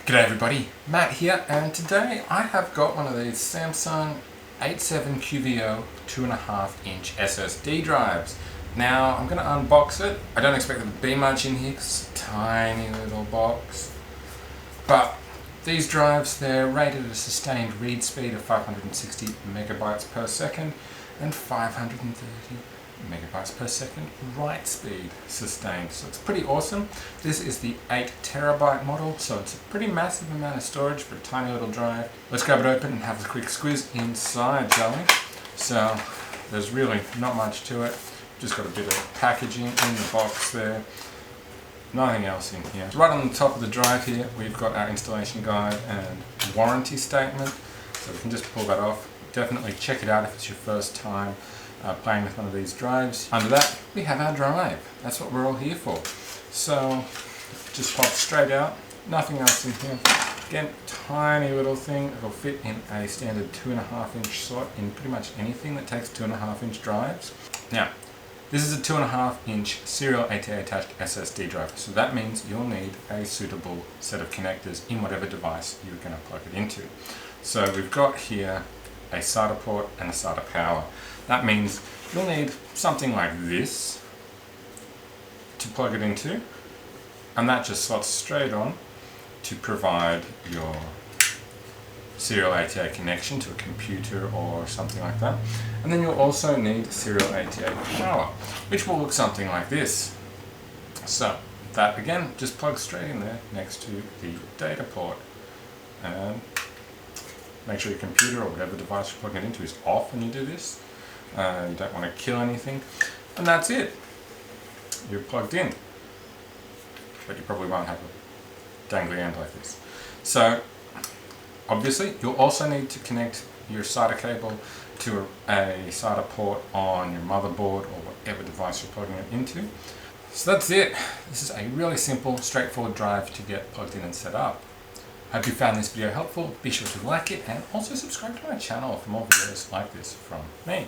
G'day everybody, Matt here, and today I have got one of these Samsung 87 QVO 2.5-inch SSD drives. Now I'm going to unbox it. I don't expect there to be much in here because it's a tiny little box. But these drives, they're rated at a sustained read speed of 560 megabytes per second and 530 megabytes per second write speed sustained. So it's pretty awesome. This is the 8TB model, so it's a pretty massive amount of storage for a tiny little drive. Let's grab it open and have a quick squeeze inside, shall we? So there's really not much to it. Just got a bit of packaging in the box there. Nothing else in here. Right on the top of the drive here, we've got our installation guide and warranty statement. So we can just pull that off. Definitely check it out if it's your first time playing with one of these drives. Under that, we have our drive. That's what we're all here for. So, just pops straight out. Nothing else in here. Again, tiny little thing. It'll fit in a standard 2.5-inch slot in pretty much anything that takes 2.5-inch drives. Now, this is a 2.5-inch serial ATA attached SSD drive, so that means you'll need a suitable set of connectors in whatever device you're going to plug it into. So we've got here a SATA port and a SATA power. That means you'll need something like this to plug it into, and that just slots straight on to provide your serial ATA connection to a computer or something like that. And then you'll also need serial ATA power, which will look something like this. So that again just plugs straight in there next to the data port. And make sure your computer or whatever device you're plugging it into is off when you do this. You don't want to kill anything. And that's it. You're plugged in. But you probably won't have a dangly end like this. So obviously you'll also need to connect your SATA cable to a SATA port on your motherboard or whatever device you're plugging it into. So that's it. This is a really simple, straightforward drive to get plugged in and set up. Hope you found this video helpful. Be sure to like it and also subscribe to my channel for more videos like this from me.